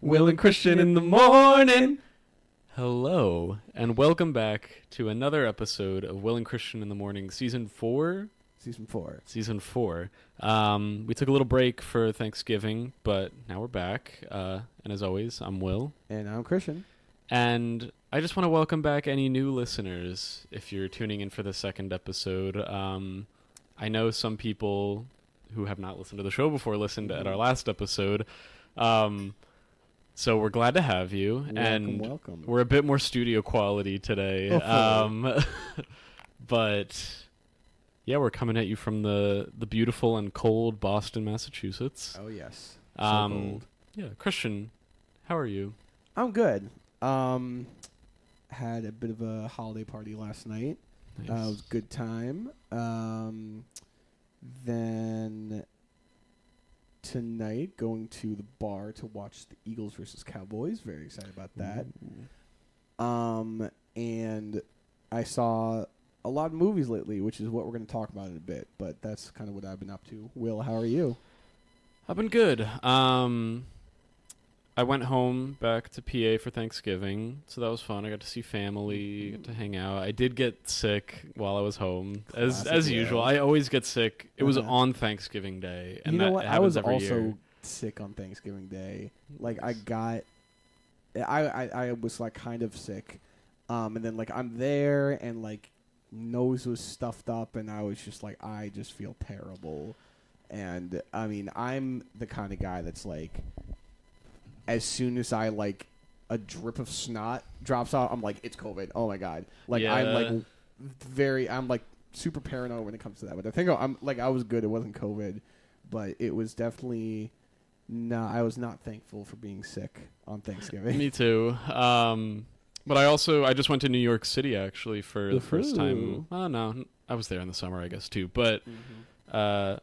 Will and Christian in the morning. Hello, and welcome back to another episode of Will and Christian in the Morning, Season 4? Season 4. Season 4. We took a little break for Thanksgiving, but now we're back. And as always, I'm Will. And I'm Christian. And I just want to welcome back any new listeners if you're tuning in for the second episode. I know some people who have not listened to the show before listened at our last episode. So we're glad to have you. Welcome. We're a bit more studio quality today. But yeah, we're coming at you from the beautiful and cold Boston, Massachusetts. Oh, yes. So cold. Yeah, Christian, how are you? I'm good. Had a bit of a holiday party last night. Nice. It was a good time. Then tonight, going to the bar to watch the Eagles versus Cowboys. Very excited about that. Ooh. And I saw a lot of movies lately, which is what we're going to talk about in a bit. But that's kind of what I've been up to. Will, how are you? I've been good. I went home back to PA for Thanksgiving, so that was fun. I got to see family, got to hang out. I did get sick while I was home, as usual. I always get sick. It was on Thanksgiving Day, and you know what? I was every also year. sick on Thanksgiving Day. Like I was like kind of sick, and then like I'm there, and like nose was stuffed up, and I was just like I just feel terrible, and I mean I'm the kind of guy that's like, as soon as I like a drip of snot drops out, I'm like, it's COVID. Oh my god! Like Yeah. I'm like super paranoid when it comes to that. But I think I was good. It wasn't COVID, but it was definitely I was not thankful for being sick on Thanksgiving. Me too. But I just went to New York City actually for the first time. Oh no, I was there in the summer, I guess too. But I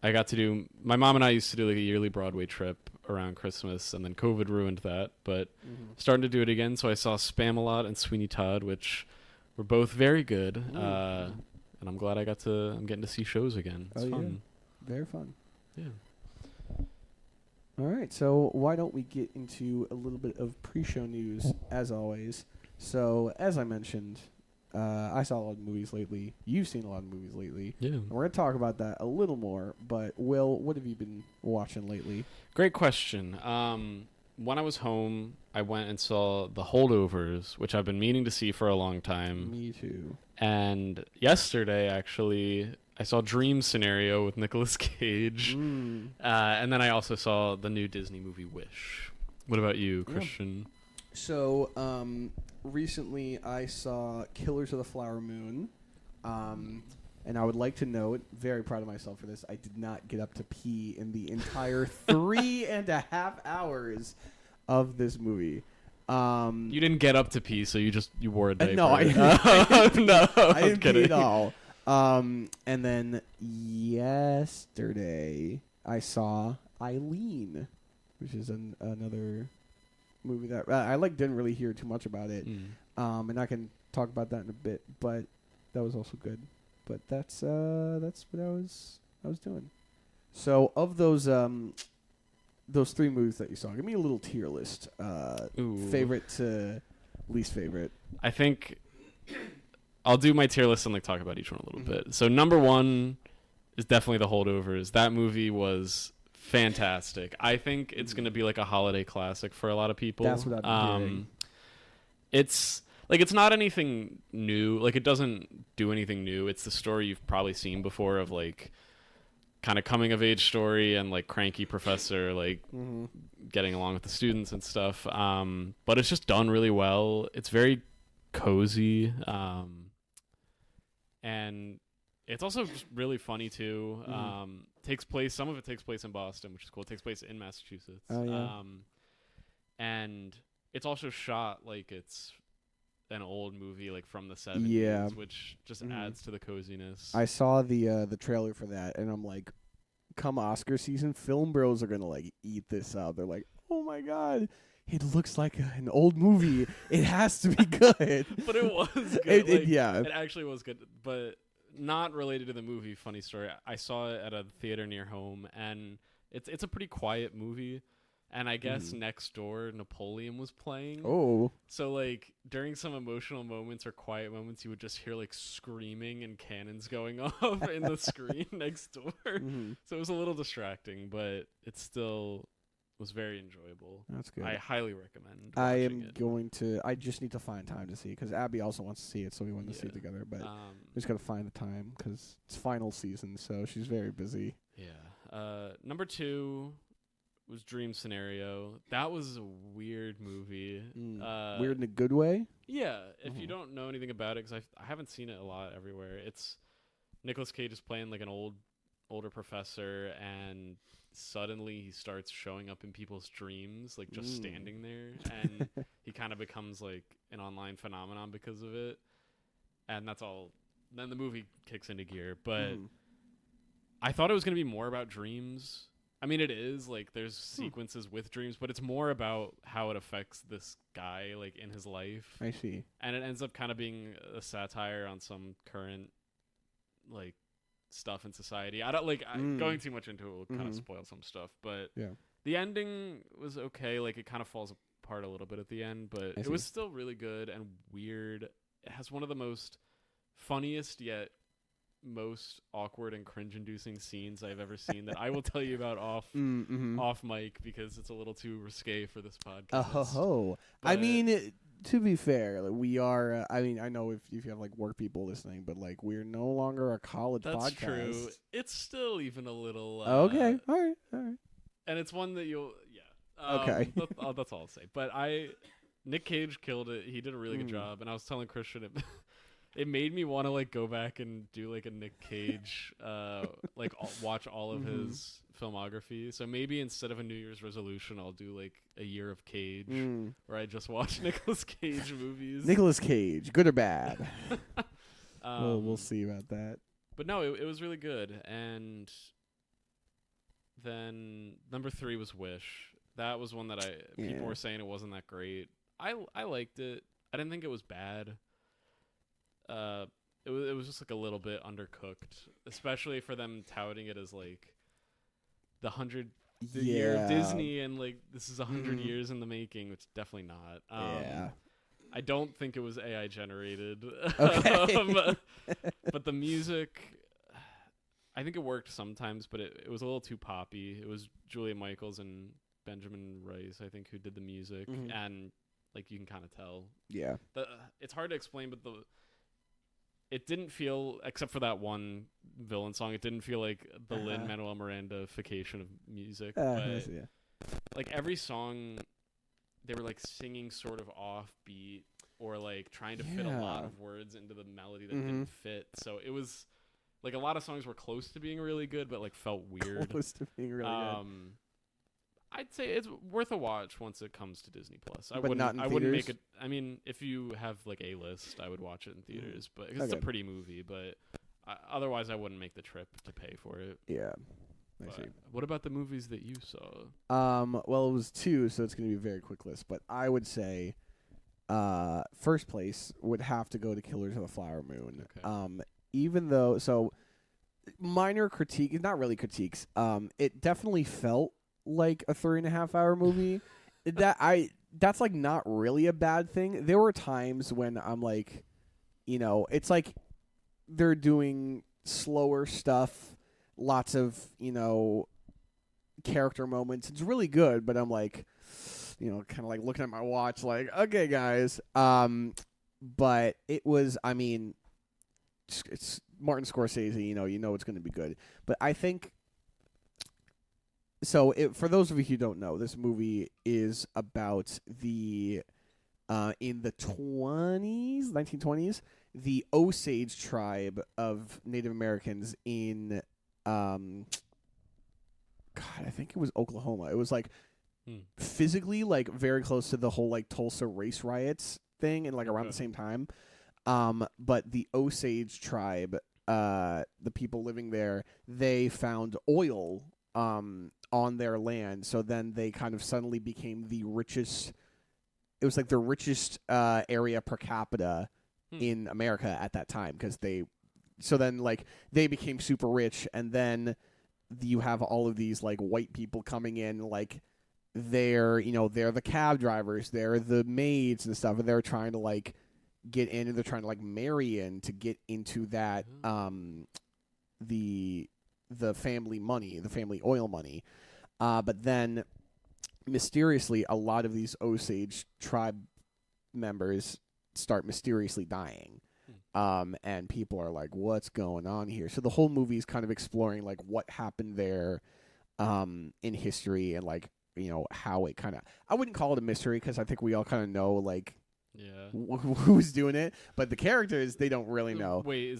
got to do. My mom and I used to do like a yearly Broadway trip around Christmas, and then COVID ruined that. But starting to do it again, so I saw Spamalot and Sweeney Todd, which were both very good. And I'm glad I'm getting to see shows again. It's fun. Yeah. Very fun. Yeah. All right, so why don't we get into a little bit of pre-show news, as always. So, as I mentioned, I saw a lot of movies lately. You've seen a lot of movies lately. Yeah. And we're going to talk about that a little more. But, Will, what have you been watching lately? Great question. When I was home, I went and saw The Holdovers, which I've been meaning to see for a long time. Me too. And yesterday, actually, I saw Dream Scenario with Nicolas Cage. And then I also saw the new Disney movie Wish. What about you, Christian? So, recently I saw Killers of the Flower Moon. And I would like to note, very proud of myself for this, I did not get up to pee in the entire 3.5 hours of this movie. You didn't get up to pee, so you wore a diaper. No, I didn't. No, I didn't kidding. pee at all. And then yesterday I saw Eileen, which is another movie that I didn't really hear too much about it. And I can talk about that in a bit, but that was also good. But that's what I was doing. So of those three movies that you saw, give me a little tier list. Favorite to least favorite. I think I'll do my tier list and talk about each one a little bit. So number one is definitely The Holdovers. That movie was fantastic. I think it's going to be a holiday classic for a lot of people. That's what I've been hearing. It's not anything new. It doesn't do anything new. It's the story you've probably seen before of kind of coming of age story and cranky professor getting along with the students and stuff. But it's just done really well. It's very cozy. And it's also just really funny too. Some of it takes place in Boston, which is cool. It takes place in Massachusetts. Oh, yeah. And it's also shot like it's an old movie from the 70s, which just adds to the coziness. I saw the trailer for that, and I'm like, come Oscar season, film bros are gonna eat this up. They're like, oh my god, it looks like an old movie. It has to be good. But it was good. It actually was good. But not related to the movie, funny story. I saw it at a theater near home, and it's a pretty quiet movie. And I guess next door, Napoleon was playing. Oh. So, like, during some emotional moments or quiet moments, you would just hear, like, screaming and cannons going off in the screen next door. So it was a little distracting, but it still was very enjoyable. That's good. I highly recommend I watching am it. going to... I just need to find time to see, because Abby also wants to see it, so we want to see it together. But we just got to find the time, because it's final season, so she's very busy. Yeah. Number 2... was Dream Scenario. That was a weird movie. Weird in a good way? Yeah. If you don't know anything about it, because I haven't seen it a lot everywhere, it's Nicolas Cage is playing like an older professor, and suddenly he starts showing up in people's dreams, like just standing there, and he kind of becomes like an online phenomenon because of it. And that's all. Then the movie kicks into gear. But I thought it was going to be more about dreams. I mean, it is, like, there's sequences with dreams, but it's more about how it affects this guy, like, in his life. I see. And it ends up kind of being a satire on some current, like, stuff in society. I don't, like, going too much into it will kind of spoil some stuff, but the ending was okay. Like, it kind of falls apart a little bit at the end, but it was still really good and weird. It has one of the most funniest yet most awkward and cringe-inducing scenes I've ever seen that I will tell you about off mic, because it's a little too risque for this podcast. I mean, to be fair, like, we are. I mean, I know if you have like work people listening, but like we're no longer a college podcast. That's true. It's still even a little. Okay. All right. And it's one that you'll. Yeah. Okay. That's all I'll say. But Nick Cage killed it. He did a really good job, and I was telling Christian it made me want to like go back and do like a Nick Cage, like watch all of his filmography. So maybe instead of a New Year's resolution, I'll do like a year of Cage, where I just watch Nicolas Cage movies. Nicolas Cage, good or bad? We'll see about that. But no, it was really good. And then number 3 was Wish. That was one that people were saying it wasn't that great. I liked it. I didn't think it was bad. It was just like a little bit undercooked, especially for them touting it as like the 100th year of Disney, and like this is 100 years in the making, which definitely not. I don't think it was AI generated. Okay. But the music, I think it worked sometimes, but it was a little too poppy. It was Julia Michaels and Benjamin Rice, I think, who did the music, and like you can kind of tell. Yeah. It's hard to explain, but it didn't feel, except for that one villain song, it didn't feel like the Lin-Manuel Miranda-fication of music. But like every song, they were like singing sort of offbeat, or like trying to fit a lot of words into the melody that didn't fit. So it was like a lot of songs were close to being really good, but like felt weird. Close to being really good. I'd say it's worth a watch once it comes to Disney Plus. I wouldn't make it. I mean, if you have like a list, I would watch it in theaters. But it's a pretty movie. But otherwise, I wouldn't make the trip to pay for it. Yeah, I see. What about the movies that you saw? Well, it was 2, so it's going to be a very quick list. But I would say, first place would have to go to Killers of the Flower Moon. Okay. Even though, minor critique, not really critiques. It definitely felt like a 3.5-hour movie. That's like not really a bad thing. There were times when I'm like, it's like they're doing slower stuff, lots of, character moments. It's really good, but I'm like, kind of like looking at my watch like, okay, guys. But it was, I mean, it's Martin Scorsese, you know it's going to be good. But I think, so for those of you who don't know, this movie is about in the 1920s, the Osage tribe of Native Americans in, God, I think it was Oklahoma. It was like physically like very close to the whole like Tulsa race riots thing, and like around the same time. But the Osage tribe, the people living there, they found oil on their land, so then they kind of suddenly became the richest. It was like the richest area per capita in America at that time, because they became super rich, and then you have all of these like white people coming in, like they're the cab drivers, they're the maids and stuff, and they're trying to like get in, and they're trying to like marry in to get into that the family money, the family oil money. But then mysteriously, a lot of these Osage tribe members start mysteriously dying. And people are like, what's going on here? So the whole movie is kind of exploring like what happened there in history, and like, how it kind of, I wouldn't call it a mystery because I think we all kind of know like who's doing it, but the characters, they don't really know. Wait,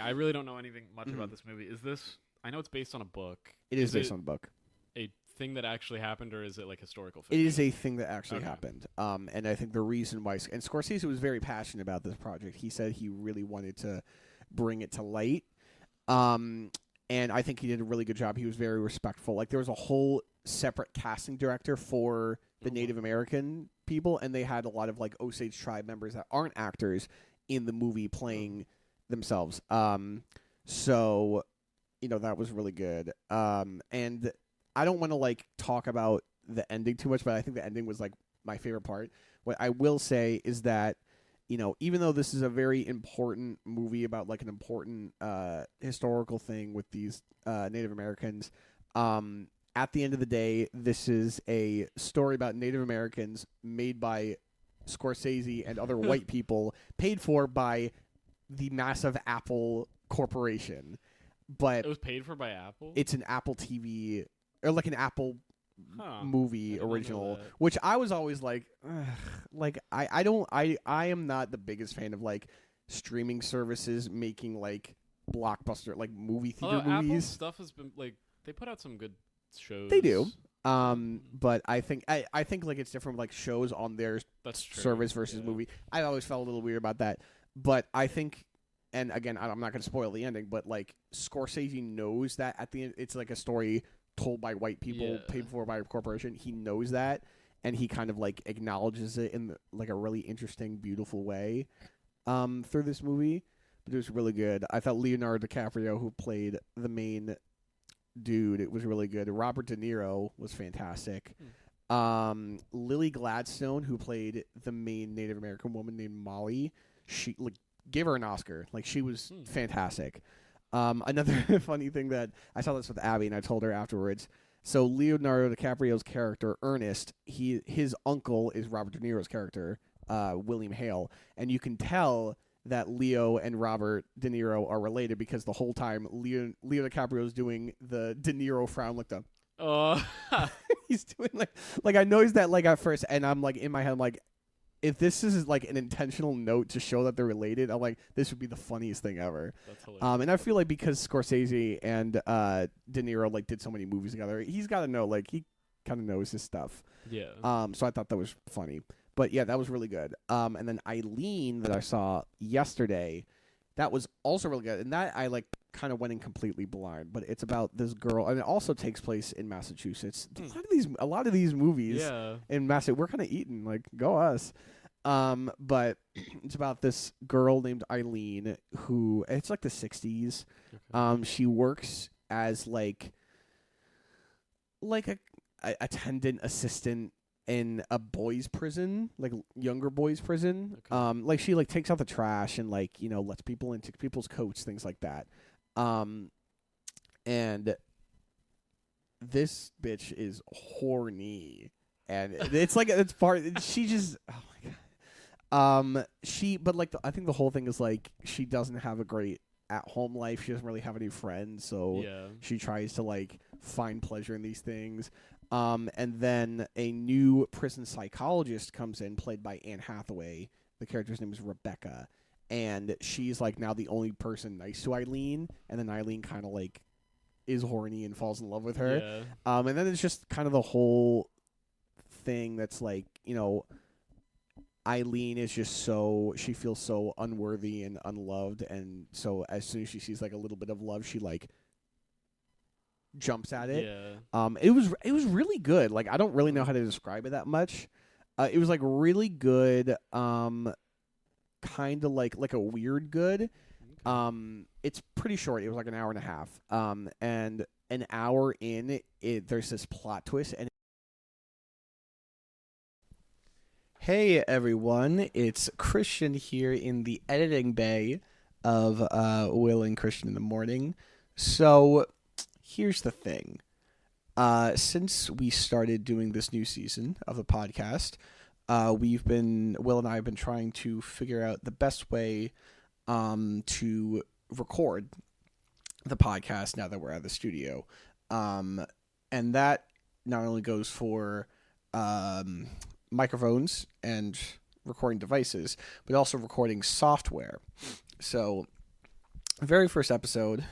I really don't know anything much about this movie. Is this, I know it's based on a book. It is based on a book. A thing that actually happened, or is it like historical fiction? It is a thing that actually happened. And I think the reason why, and Scorsese was very passionate about this project. He said he really wanted to bring it to light. And I think he did a really good job. He was very respectful. Like, there was a whole separate casting director for the Native American people, and they had a lot of like Osage tribe members that aren't actors in the movie playing themselves. So, that was really good. And I don't want to like talk about the ending too much, but I think the ending was like my favorite part. What I will say is that, even though this is a very important movie about like an important historical thing with these Native Americans, at the end of the day, this is a story about Native Americans made by Scorsese and other white people, paid for by the massive Apple corporation. But it was paid for by Apple? It's an Apple TV, or like an Apple movie original, which I was always like, ugh, like I am not the biggest fan of like streaming services making like blockbuster like movie theater movies. Apple stuff has been like, they put out some good shows. They do. But I think like it's different with like shows on their service versus movie. I always felt a little weird about that. But I think, and again, I'm not going to spoil the ending, but like Scorsese knows that at the end it's like a story told by white people, paid for by a corporation. He knows that, and he kind of like acknowledges it in like a really interesting, beautiful way through this movie. But it was really good. I thought Leonardo DiCaprio, who played the main dude, it was really good. Robert De Niro was fantastic. Lily Gladstone, who played the main Native American woman named Molly, she like gave her an Oscar. Like, she was fantastic. Another funny thing that I saw this with Abby, and I told her afterwards. So Leonardo DiCaprio's character Ernest, his uncle is Robert De Niro's character, William Hale, and you can tell that Leo and Robert De Niro are related because the whole time Leo DiCaprio is doing the De Niro frown, like the he's doing like I noticed that like at first, and I'm like in my head, I'm like, if this is like an intentional note to show that they're related, I'm like, this would be the funniest thing ever. That's hilarious. And I feel like because Scorsese and De Niro like did so many movies together, he's got to know, like, he kind of knows his stuff. Yeah. So I thought that was funny. But yeah, that was really good. And then Eileen, that I saw yesterday, that was also really good. And that I like kind of went in completely blind. But it's about this girl, and it also takes place in Massachusetts. A lot of these movies in Massachusetts, we're kind of eating, like, go us. But it's about this girl named Eileen who, it's like the 60s. Okay. She works as like a attendant assistant in a boys' prison, like younger boys' prison. Okay. Like she like takes out the trash and like, lets people into people's coats, things like that. And this bitch is horny, and it's like it's part. She just, oh my god. But like I think the whole thing is like she doesn't have a great at-home life. She doesn't really have any friends, so she tries to like find pleasure in these things. And then a new prison psychologist comes in, played by Anne Hathaway. The character's name is Rebecca, and she's like now the only person nice to Eileen. And then Eileen kind of like is horny and falls in love with her. Yeah. And then it's just kind of the whole thing that's like, Eileen is just she feels so unworthy and unloved, and so as soon as she sees like a little bit of love, she like jumps at it. Yeah. It was really good. Like, I don't really know how to describe it that much. It was like really good. Kind of like a weird good. It's pretty short. It was like an hour and a half. And an hour in, there's this plot twist, and Hey everyone, it's Christian here in the editing bay of Will and Christian in the Morning. So here's the thing. Since we started doing this new season of the podcast, Will and I have been trying to figure out the best way to record the podcast now that we're at the studio. And that not only goes for microphones and recording devices, but also recording software. So, very first episode,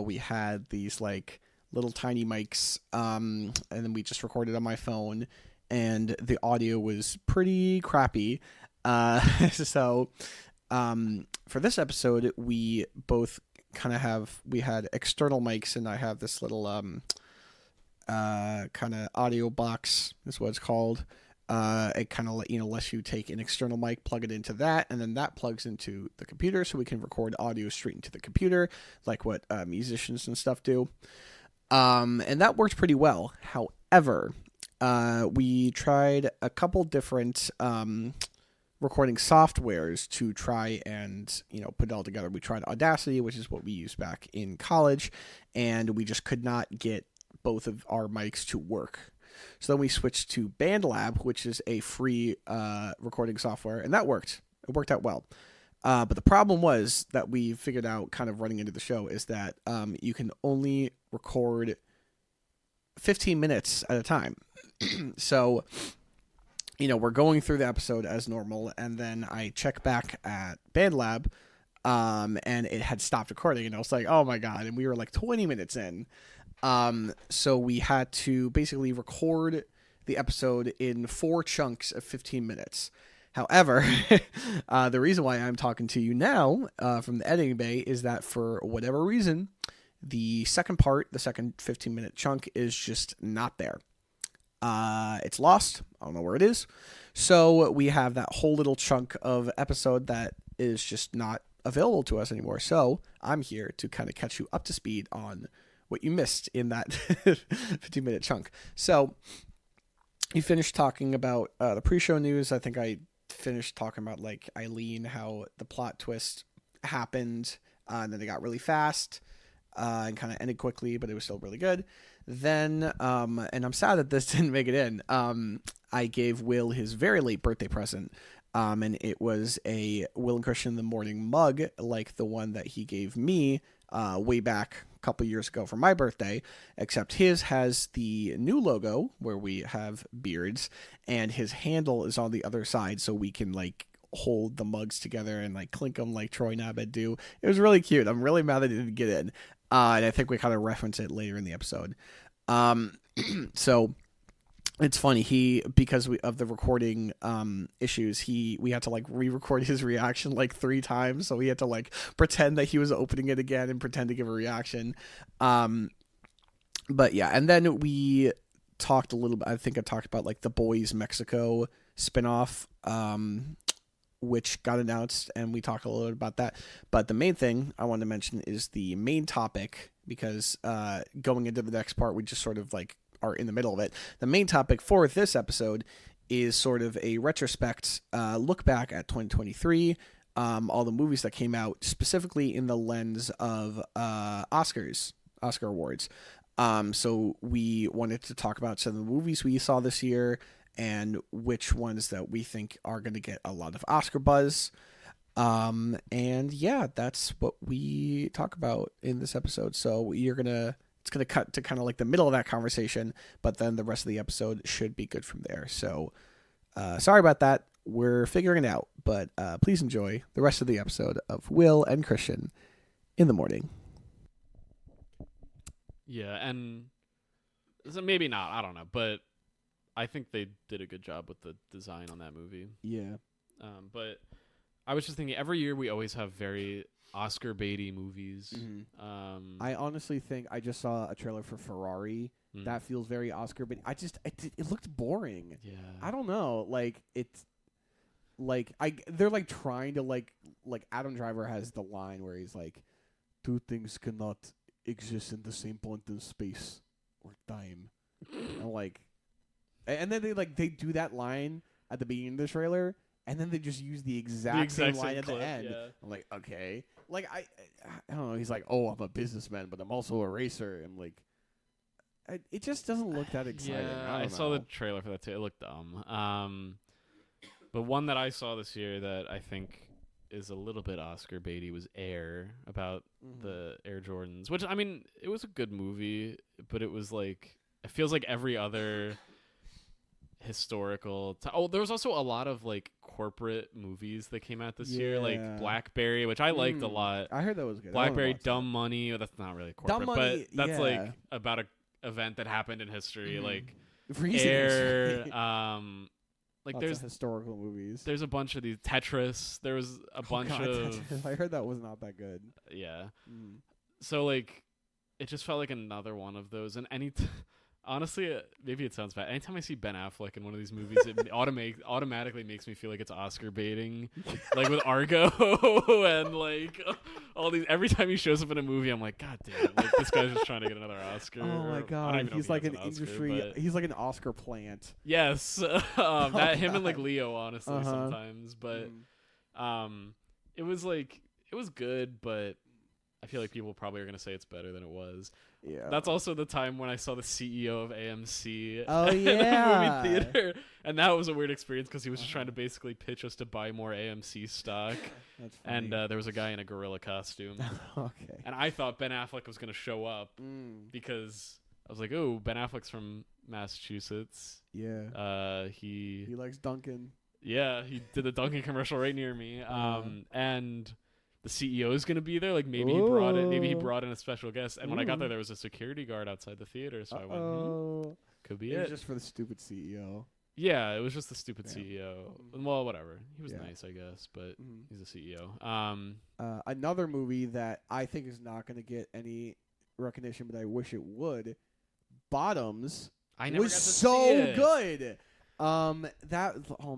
we had these like little tiny mics, and then we just recorded on my phone, and the audio was pretty crappy. So, for this episode, we both we had external mics, and I have this little kind of audio box is what it's called. It kind of lets you take an external mic, plug it into that, and then that plugs into the computer, so we can record audio straight into the computer, like what musicians and stuff do. And that worked pretty well. However, we tried a couple different recording softwares to try and put it all together. We tried Audacity, which is what we used back in college, and we just could not get both of our mics to work. So then we switched to BandLab, which is a free recording software, and that worked. It worked out well. But the problem was that we figured out, kind of running into the show, is that you can only record 15 minutes at a time. So, we're going through the episode as normal, and then I check back at BandLab, and it had stopped recording, and I was like, oh my god, and we were like 20 minutes in. So we had to basically record the episode in 4 chunks of 15 minutes. However, the reason why I'm talking to you now from the editing bay is that for whatever reason, the second 15-minute chunk is just not there. It's lost. I don't know where it is. So we have that whole little chunk of episode that is just not available to us anymore. So I'm here to kind of catch you up to speed on what you missed in that 15-minute chunk. So you finished talking about the pre-show news. I think I finished talking about like Eileen, how the plot twist happened, and then it got really fast and kind of ended quickly, but it was still really good. Then, and I'm sad that this didn't make it in, I gave Will his very late birthday present, and it was a Will and Christian in the Morning mug, like the one that he gave me way back a couple years ago for my birthday, except his has the new logo where we have beards, and his handle is on the other side, so we can like hold the mugs together and like clink them like Troy and Abed do. It was really cute. I'm really mad that it didn't get in, and I think we kind of reference it later in the episode. So it's funny, because of the recording issues, we had to like re-record his reaction like 3 times, so we had to like pretend that he was opening it again and pretend to give a reaction. But yeah, and then we talked a little bit, I think I talked about like the Boys Mexico spinoff, which got announced, and we talked a little bit about that. But the main thing I wanted to mention is the main topic, because going into the next part, we just sort of like are in the middle of it. The main topic for this episode is sort of a retrospect look back at 2023, all the movies that came out, specifically in the lens of Oscar awards. So we wanted to talk about some of the movies we saw this year and which ones that we think are going to get a lot of Oscar buzz. And yeah, that's what we talk about in this episode. So it's going to cut to kind of like the middle of that conversation, but then the rest of the episode should be good from there. So, sorry about that. We're figuring it out, but please enjoy the rest of the episode of Will and Christian in the Morning. Yeah, and so maybe not, I don't know, but I think they did a good job with the design on that movie. Yeah. But I was just thinking, every year we always have very Oscar baity movies. Mm-hmm. I honestly think I just saw a trailer for Ferrari. That feels very Oscar baity. It looked boring. Yeah. I don't know. Like it's like they're like trying to like Adam Driver has the line where he's like, 2 things cannot exist in the same point in space or time. And like, and then they do that line at the beginning of the trailer, and then they just use the exact same line at clip, the end. Yeah. I'm like, okay. Like, I don't know. He's like, oh, I'm a businessman, but I'm also a racer. I'm like, it just doesn't look that exciting. Yeah, I saw the trailer for that too. It looked dumb. But one that I saw this year that I think is a little bit Oscar baity was Air, about the Air Jordans, which, I mean, it was a good movie, but it was like, it feels like every other historical there was also a lot of like corporate movies that came out this year, like Blackberry, which I liked a lot. I heard that was good. Blackberry, Dumb Money. Well, that's not really corporate, Money, but that's like about a event that happened in history. Like Recent Air, history. like Lots there's of historical movies. there's a bunch of these. Tetris. There was a bunch of. Tetris. I heard that was not that good. Yeah. So like, it just felt like another one of those. And honestly, maybe it sounds bad. Anytime I see Ben Affleck in one of these movies, it automatically makes me feel like it's Oscar baiting, like with Argo and like all these. Every time he shows up in a movie, I'm like, God damn, like this guy's just trying to get another Oscar. Oh my god, he's like an industry. He's like an Oscar plant. Yes, that him and like Leo, honestly, sometimes. But it was like, it was good, but I feel like people probably are going to say it's better than it was. Yeah. That's also the time when I saw the CEO of AMC in a movie theater. And that was a weird experience because he was just trying to basically pitch us to buy more AMC stock. That's funny. And there was a guy in a gorilla costume. Okay. And I thought Ben Affleck was going to show up because I was like, oh, Ben Affleck's from Massachusetts. Yeah. He likes Dunkin'. Yeah, he did the Dunkin' commercial right near me. And the CEO is going to be there. Like maybe he brought in a special guest. And when I got there was a security guard outside the theater. So I went, could be it was just for the stupid CEO. Yeah, it was just the stupid CEO. Well, whatever. He was nice, I guess, but he's a CEO. Another movie that I think is not going to get any recognition, but I wish it would. Bottoms. I never was got to so see it. good. Oh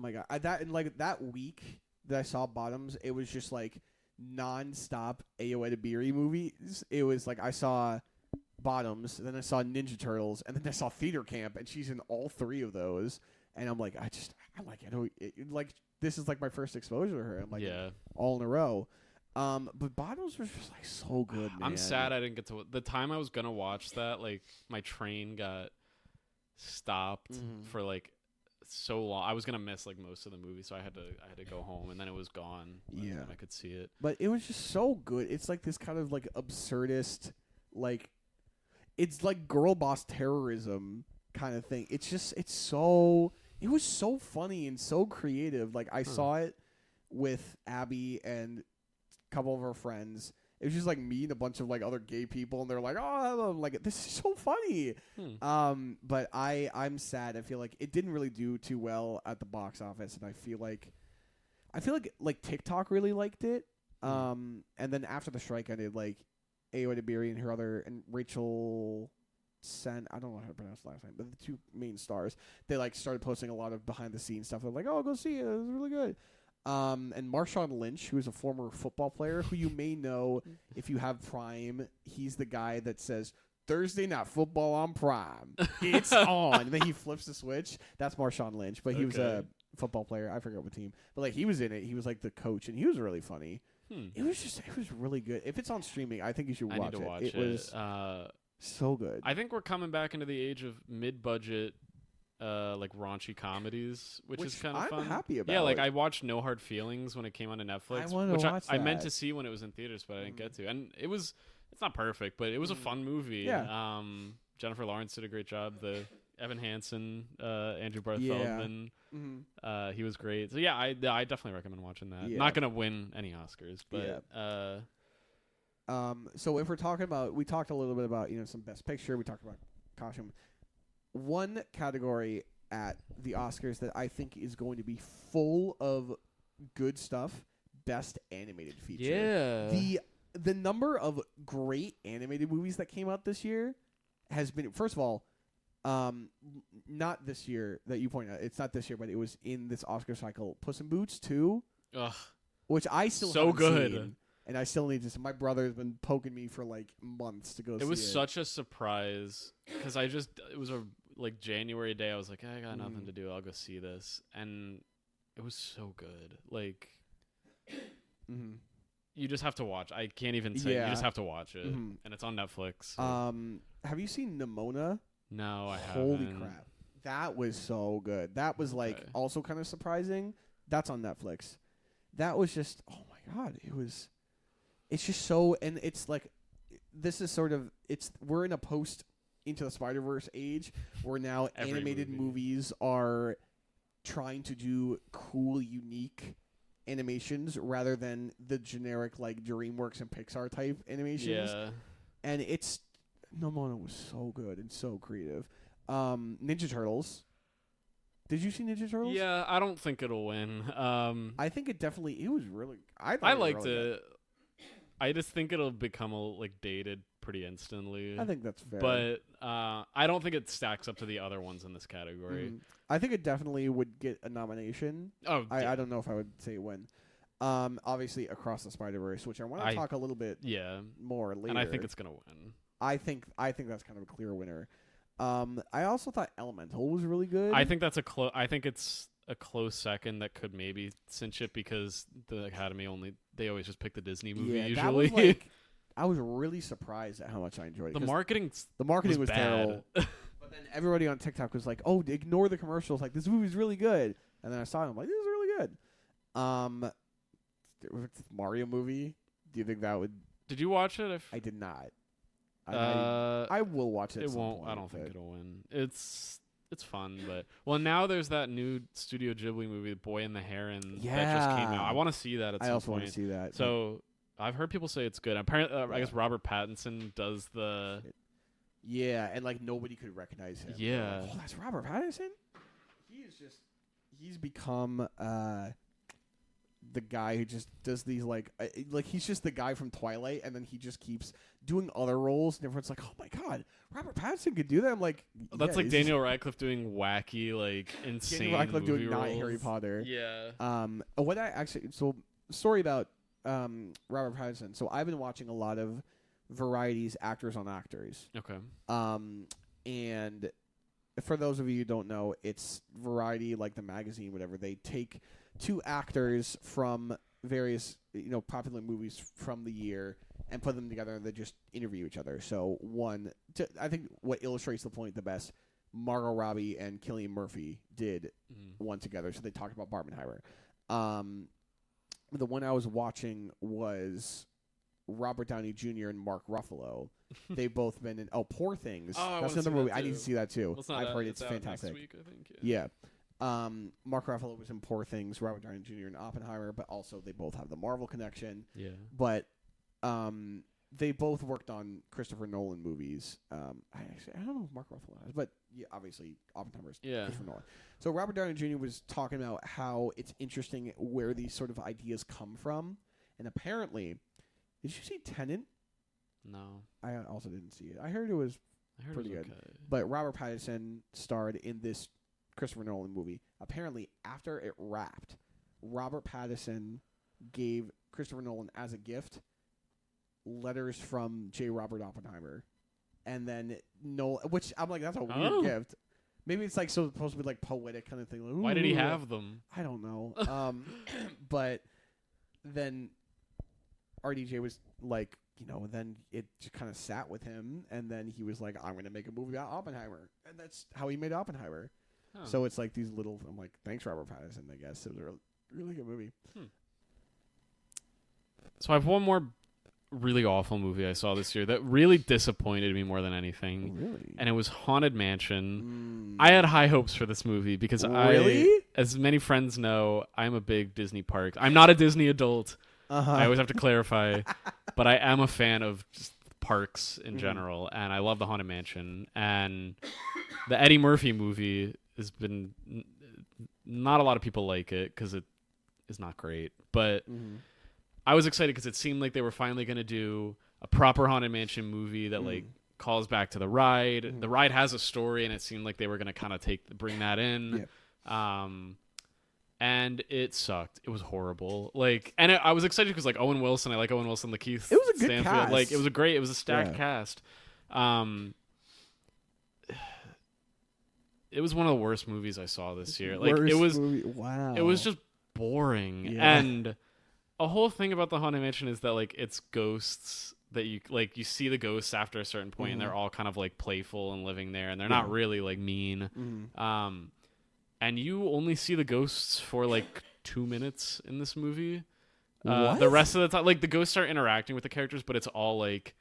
my god. That week that I saw Bottoms, it was just like non-stop Ayo Edebiri movies. It was like I saw Bottoms, then I saw Ninja Turtles, and then I saw Theater Camp, and she's in all three of those. And I'm like, I like like this is like my first exposure to her. I'm like, all in a row. But Bottoms was just like so good, man. I'm sad I didn't get to the time I was gonna watch that. Like my train got stopped for like so long. I was gonna miss like most of the movie, so I had to go home, and then it was gone. Yeah, I could see it, but it was just so good. It's like this kind of like absurdist, like it's like girl boss terrorism kind of thing. It was so funny and so creative. Like I saw it with Abby and a couple of our friends. It was just like me and a bunch of like other gay people, and they're like, "Oh, like this is so funny." But I'm sad. I feel like it didn't really do too well at the box office, and I feel like TikTok really liked it. And then after the strike ended, like Ayo Edebiri and Rachel Sen, I don't know how to pronounce the last name, but the two main stars, they like started posting a lot of behind the scenes stuff. They're like, "Oh, go see it. It was really good." And Marshawn Lynch, who is a former football player who you may know if you have Prime, he's the guy that says, "Thursday night football on Prime. It's on." And then he flips the switch. That's Marshawn Lynch, but he was a football player. I forget what team. But like he was in it. He was like the coach, and he was really funny. It was really good. If it's on streaming, I think you should watch it. I need to watch it. It was so good. I think we're coming back into the age of mid-budget like raunchy comedies, which is kind of fun. I'm happy about. Yeah, like I watched No Hard Feelings when it came onto Netflix, I meant to see when it was in theaters, but I didn't get to. And it's not perfect, but it was a fun movie. Yeah. Jennifer Lawrence did a great job. The Evan Hansen, Andrew Barth Feldman, he was great. So yeah, I definitely recommend watching that. Not gonna win any Oscars, but so if we're talking about, we talked a little bit about some Best Picture. We talked about costume. One category at the Oscars that I think is going to be full of good stuff: Best Animated Feature. Yeah. The number of great animated movies that came out this year has been, first of all, not this year that you pointed out. It's not this year, but it was in this Oscar cycle. Puss in Boots 2, which I still haven't seen. And I still need to. My brother's been poking me for like months to go see it. It was such a surprise because it was a like January day, I was like, I got nothing to do. I'll go see this, and it was so good. Like, you just have to watch. I can't even say. You just have to watch it, and it's on Netflix. So. Have you seen Nimona? No, I haven't. Holy crap, that was so good. That was like also kind of surprising. That's on Netflix. That was just my god. It's just so, and it's like, this is sort of, we're in a post Into the Spider-Verse age where now animated movies are trying to do cool, unique animations rather than the generic like DreamWorks and Pixar type animations. Yeah. And Nomona was so good and so creative. Ninja Turtles. Did you see Ninja Turtles? Yeah, I don't think it'll win. I think it was really. I liked it. I just think it'll become dated pretty instantly. I think that's fair. But I don't think it stacks up to the other ones in this category. I think it definitely would get a nomination. Oh, I don't know if I would say win. Obviously, Across the Spider-Verse, which I want to talk a little bit more later. And I think it's going to win. I think that's kind of a clear winner. I also thought Elemental was really good. I think that's I think it's a close second that could maybe cinch it because the Academy they always just pick the Disney movie usually. That was I was really surprised at how much I enjoyed it. The marketing was terrible. But then everybody on TikTok was like, "Oh, ignore the commercials. Like, this movie's really good." And then I saw it, I'm like, "This is really good." Mario movie. Do you think that would? Did you watch it? I did not. I will watch it. It won't. I don't think it'll win. It's fun, but now there's that new Studio Ghibli movie, Boy and the Heron, that just came out. I want to see that at some point. I also want to see that. So I've heard people say it's good. Apparently, I guess Robert Pattinson does the. Yeah, and nobody could recognize him. Yeah, that's Robert Pattinson. He's become the guy who just does these he's just the guy from Twilight, and then he just keeps doing other roles, and everyone's like, "Oh my god, Robert Pattinson could do that." I'm like, that's like Daniel Radcliffe doing wacky, insane. Daniel Radcliffe doing roles. Not Harry Potter. Yeah. What I actually story about Robert Pattinson. So I've been watching a lot of Variety's Actors on Actors. Okay. And for those of you who don't know, it's Variety, like the magazine, whatever. They take two actors from various, popular movies from the year and put them together, and they just interview each other. So I think what illustrates the point the best, Margot Robbie and Cillian Murphy did one together. So they talked about Barbenheimer. The one I was watching was Robert Downey Jr. and Mark Ruffalo. They've both been in Poor Things. That's another movie. I need to see that too. I've heard it's fantastic. Next week, I think. Yeah. Mark Ruffalo was in Poor Things. Robert Downey Jr. in Oppenheimer, but also they both have the Marvel connection. Yeah. But they both worked on Christopher Nolan movies. I don't know if Mark Ruffalo has, but yeah, obviously Oppenheimer's Christopher Nolan. So Robert Downey Jr. was talking about how it's interesting where these sort of ideas come from, and apparently, did you see Tenet? No, I also didn't see it. I heard it was pretty good. Okay. But Robert Pattinson starred in this Christopher Nolan movie. Apparently, after it wrapped, Robert Pattinson gave Christopher Nolan as a gift letters from J. Robert Oppenheimer, and then which I'm like, that's a weird gift. Maybe it's supposed to be poetic kind of thing. Like, why did he have them? I don't know. But then RDJ was like, then it just kind of sat with him, and then he was like, I'm going to make a movie about Oppenheimer, and that's how he made Oppenheimer. Huh. So it's like these little. I'm like, thanks, Robert Pattinson. I guess it was a really good movie. So I have one more really awful movie I saw this year that really disappointed me more than anything. Really? And it was Haunted Mansion. I had high hopes for this movie because as many friends know, I'm a big Disney park. I'm not a Disney adult. I always have to clarify, but I am a fan of just parks in general, and I love the Haunted Mansion. And the Eddie Murphy movie has been not a lot of people like it because it is not great, but I was excited because it seemed like they were finally going to do a proper Haunted Mansion movie that calls back to the ride. The ride has a story, and it seemed like they were going to kind of bring that in. Yeah. And it sucked. It was horrible. I was excited because Owen Wilson. I like Owen Wilson. Lakeith. It was a good cast. It was a stacked cast. it was one of the worst movies I saw this year. Like Worst it was movie? Wow. it was just boring. Yeah. And a whole thing about the Haunted Mansion is that like it's ghosts that you see the ghosts after a certain point, and they're all kind of like playful and living there, and they're not really like mean. And you only see the ghosts for like 2 minutes in this movie. The rest of the time, like the ghosts are interacting with the characters, but it's all like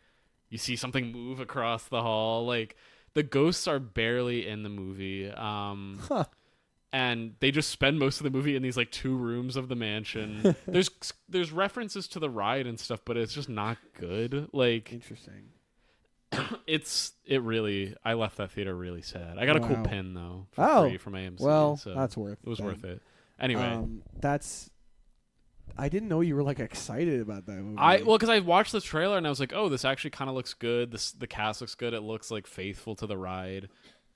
you see something move across the hall. Like the ghosts are barely in the movie. And they just spend most of the movie in these like 2 rooms of the mansion. There's references to the ride and stuff, but it's just not good. Like interesting. I left that theater really sad. I got a cool pin though for free from AMC. Well, so that's worth it. Was worth it. Anyway, I didn't know you were like excited about that movie. Because I watched the trailer and I was like, oh, this actually kind of looks good. The cast looks good. It looks like faithful to the ride.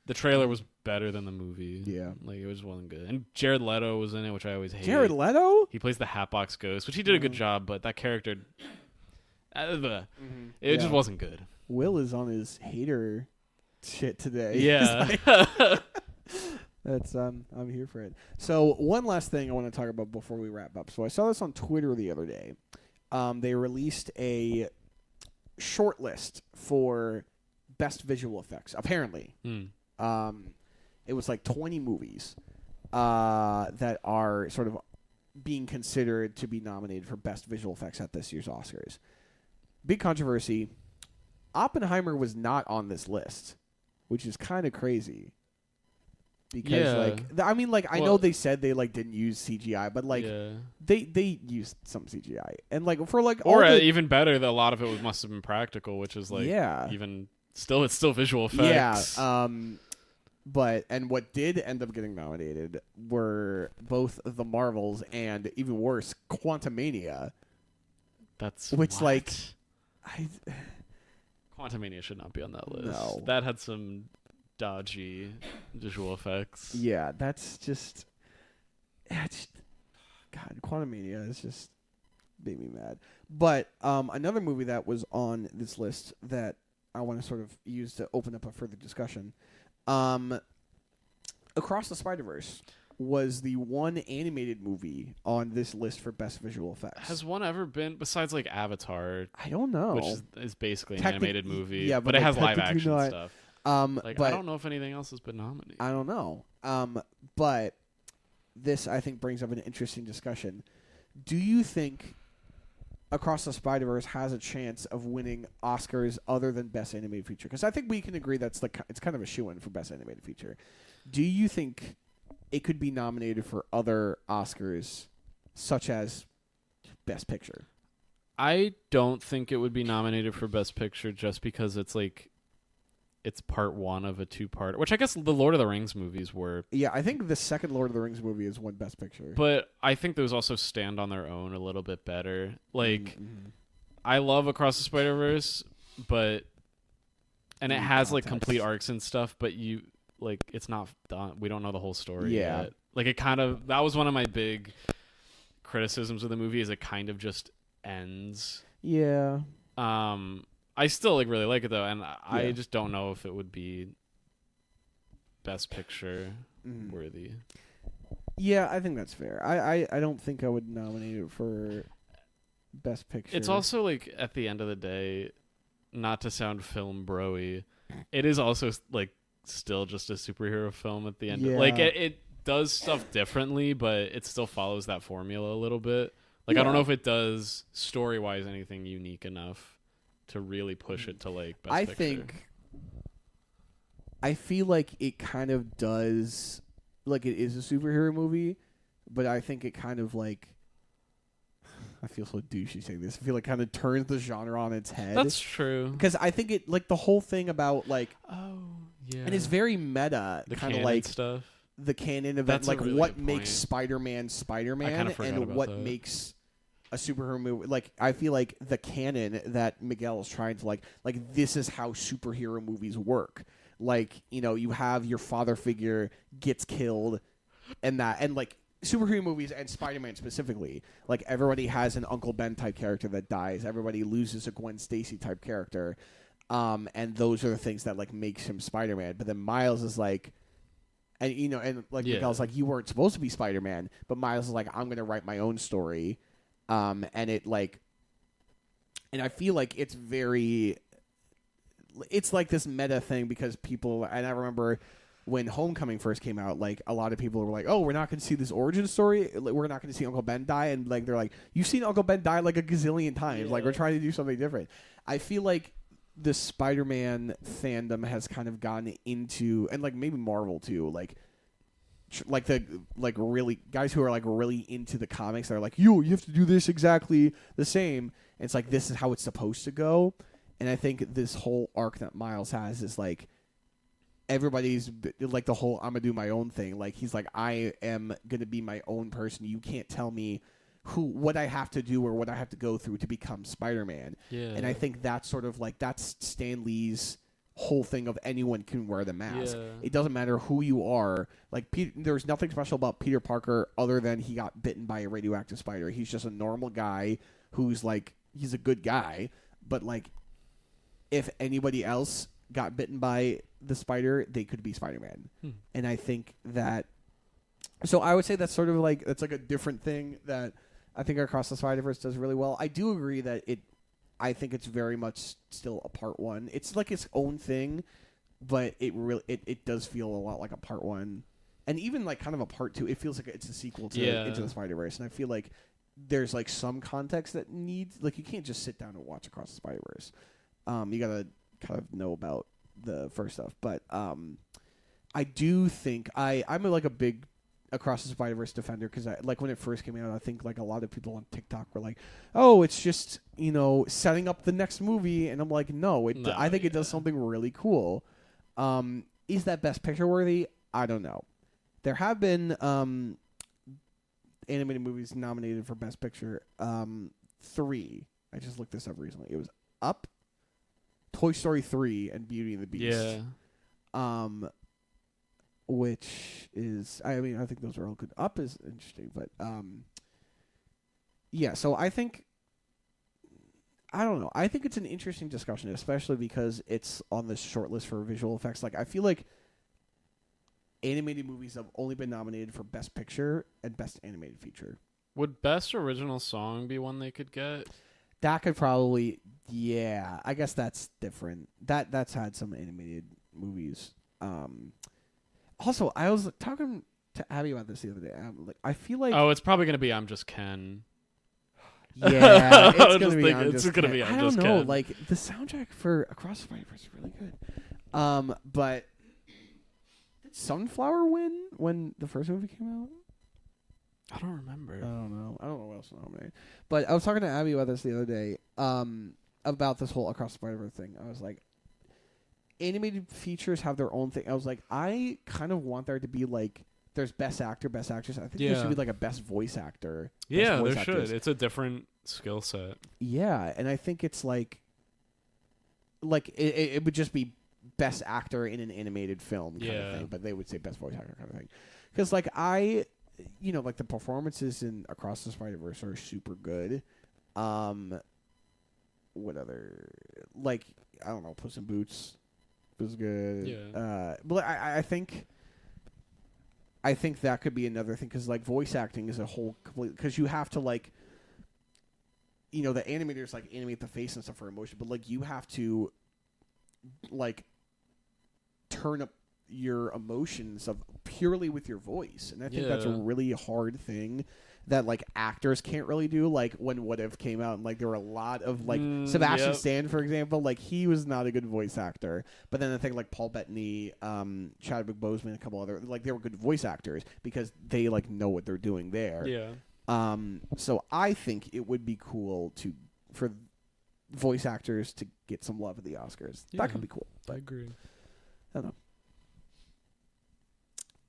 The trailer was better than the movie. Yeah. Like, it just wasn't good. And Jared Leto was in it, which I always hate. Jared Leto? He plays the Hatbox Ghost, which he did a good job, but that character, it just wasn't good. Will is on his hater shit today. Yeah. That's I'm here for it. So one last thing I want to talk about before we wrap up. So I saw this on Twitter the other day. They released a short list for best visual effects, apparently. It was like 20 movies that are sort of being considered to be nominated for best visual effects at this year's Oscars. Big controversy. Oppenheimer was not on this list, which is kind of crazy. Because I know they said they like didn't use CGI, but like they used some CGI, and like for like even better, that a lot of it must have been practical, which is like even still it's still visual effects. Yeah. But what did end up getting nominated were both The Marvels and, even worse, Quantumania. Quantumania should not be on that list. No. That had some dodgy visual effects. Yeah, that's just... God, Quantumania is just made me mad. But another movie that was on this list that I want to sort of use to open up a further discussion... Across the Spider-Verse was the one animated movie on this list for best visual effects. Has one ever been, besides like Avatar? I don't know. Which is basically an animated movie. Yeah, but it has live action stuff. But I don't know if anything else has been nominated. I don't know. But this, I think, brings up an interesting discussion. Do you think Across the Spider-Verse has a chance of winning Oscars other than Best Animated Feature? Because I think we can agree it's kind of a shoo-in for Best Animated Feature. Do you think it could be nominated for other Oscars, such as Best Picture? I don't think it would be nominated for Best Picture just because it's part one of a 2-part, which I guess the Lord of the Rings movies were. Yeah, I think the second Lord of the Rings movie is won Best Picture. But I think those also stand on their own a little bit better. Like, I love Across the Spider-Verse, and it has like complete arcs and stuff, but it's not done. We don't know the whole story yet. Like, that was one of my big criticisms of the movie, is it kind of just ends. Yeah. I still really like it though, and I just don't know if it would be Best Picture worthy. Yeah, I think that's fair. I don't think I would nominate it for Best Picture. It's also like, at the end of the day, not to sound film bro-y, it is also like still just a superhero film at the end. Yeah. Like it does stuff differently, but it still follows that formula a little bit. Like I don't know if it does story-wise anything unique enough to really push it to like Best Picture. I feel like it kind of does, like it is a superhero movie, but I think it kind of like, I feel so douchey saying this, I feel like kind of turns the genre on its head. That's true. Because I think it, like the whole thing about like, and it's very meta, kind of like stuff. The canon event, like really what makes Spider-Man Spider-Man and what makes a superhero movie. Like, I feel like the canon that Miguel is trying to like this is how superhero movies work. Like, you have your father figure gets killed, and like superhero movies and Spider-Man specifically, like everybody has an Uncle Ben type character that dies. Everybody loses a Gwen Stacy type character, and those are the things that like makes him Spider-Man. But then Miles is like, And and like Miguel's like, you weren't supposed to be Spider-Man, but Miles is like, I'm gonna write my own story, and it like, and I feel like it's like this meta thing because people, and I remember when Homecoming first came out, like a lot of people were like, oh, we're not going to see this origin story, we're not going to see Uncle Ben die, and like they're like, you've seen Uncle Ben die like a gazillion times, like we're trying to do something different. I feel like the Spider-Man fandom has kind of gone into, and like maybe Marvel too, like the really guys who are like really into the comics, they're like, you have to do this exactly the same, and it's like this is how it's supposed to go. And I think this whole arc that Miles has is like everybody's like the whole I'm gonna do my own thing. Like he's like, I am gonna be my own person. You can't tell me what I have to do or what I have to go through to become Spider-Man. Yeah. And I think that's sort of like that's Stan Lee's whole thing of anyone can wear the mask. Yeah. It doesn't matter who you are. Like there's nothing special about Peter Parker other than he got bitten by a radioactive spider. He's just a normal guy who's like he's a good guy, but like if anybody else got bitten by the spider, they could be Spider-Man. And I think that so I would say that's sort of like that's like a different thing that I think Across the Spider-Verse does really well. I do agree that I think it's very much still a part one. It's like its own thing, but it does feel a lot like a part one. And even like kind of a part two, it feels like it's a sequel to Into the Spider-Verse. And I feel like there's like some context that needs, like you can't just sit down and watch Across the Spider-Verse. You gotta kind of know about the first stuff. But I do think I'm like a big Across the Spider-Verse defender because like when it first came out, I think like a lot of people on TikTok were like, "Oh, it's just setting up the next movie," and I'm like, "No, I think it does something really cool." Is that Best Picture worthy? I don't know. There have been animated movies nominated for Best Picture. 3. I just looked this up recently. It was Up, Toy Story 3, and Beauty and the Beast. Yeah. Which is, I mean, I think those are all good. Up is interesting, but yeah. So I think, I don't know. I think it's an interesting discussion, especially because it's on the short list for visual effects. Like, I feel like animated movies have only been nominated for Best Picture and Best Animated Feature. Would Best Original Song be one they could get? That could probably, yeah. I guess that's different. That's had some animated movies. Also, I was talking to Abby about this the other day. I feel like it's probably gonna be I'm Just Ken. Yeah, it's gonna be. I don't know. Like the soundtrack for Across the Spider-Verse is really good. But did Sunflower win when the first movie came out? I don't remember. I don't know what else nominated. But I was talking to Abby about this the other day. About this whole Across the Spider-Verse thing. I was like, animated features have their own thing. I was like, I kind of want there to be like, there's Best Actor, Best Actress. I think there should be like a Best Voice Actor. Yeah, there should. It's a different skill set. Yeah, and I think it's like it would just be Best Actor in an animated film kind of thing, but they would say Best Voice Actor kind of thing. Because like like the performances in Across the Spider-Verse are super good. What other, like, I don't know, Puss in Boots was good. Yeah. But I think that could be another thing because like voice acting is a whole complete, because you have to like, the animators like animate the face and stuff for emotion, but like you have to like turn up your emotions of purely with your voice, and I think that's a really hard thing that like actors can't really do. Like when What If came out, and like there were a lot of like Sebastian Stan, for example, like he was not a good voice actor. But then I think like Paul Bettany, Chadwick Boseman, a couple other, like they were good voice actors because they like know what they're doing there. Yeah. So I think it would be cool for voice actors to get some love at the Oscars. Yeah, that could be cool. I agree. I don't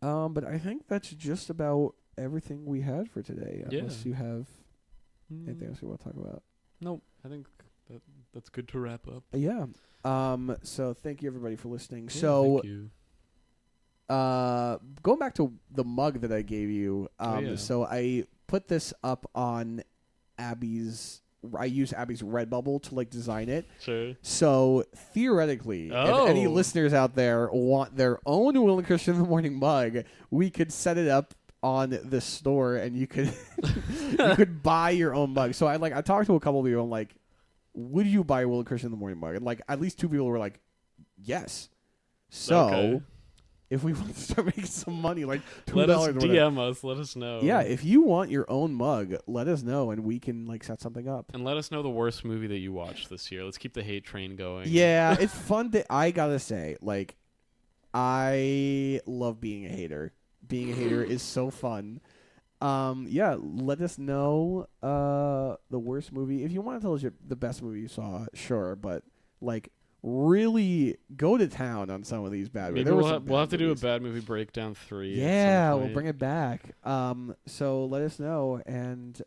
know. But I think that's just about everything we had for today. Unless you have anything else you want to talk about. Nope. I think that's good to wrap up. Yeah. So thank you everybody for listening. Yeah, so thank you. Going back to the mug that I gave you. So I put this up on Abby's I use Abby's Redbubble to like design it. Sure. So theoretically, if any listeners out there want their own Will and Christian in the Morning mug, we could set it up on the store, and you could you could buy your own mug. So I talked to a couple of people. I'm like, would you buy Will and Christian in the Morning mug? And like at least 2 people were like, yes. So if we want to start making some money, like $2, let us DM us. Let us know. Yeah, if you want your own mug, let us know, and we can like set something up. And let us know the worst movie that you watched this year. Let's keep the hate train going. Yeah, it's fun. I gotta say, like, I love being a hater. Being a hater is so fun. Yeah, let us know the worst movie. If you want to tell us the best movie you saw, sure, but like really go to town on some of these bad movies. Maybe we'll have to do a bad movie breakdown 3. Yeah, we'll bring it back. So let us know, and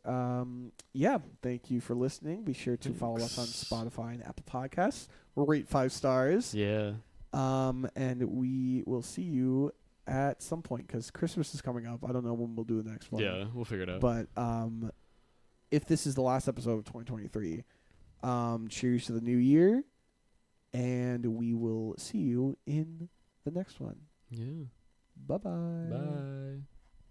yeah, thank you for listening. Be sure to follow us on Spotify and Apple Podcasts. Rate 5 stars. Yeah. And we will see you at some point because Christmas is coming up. I don't know when we'll do the next one. Yeah, we'll figure it out. But if this is the last episode of 2023, cheers to the new year. And we will see you in the next one. Yeah. Bye-bye. Bye.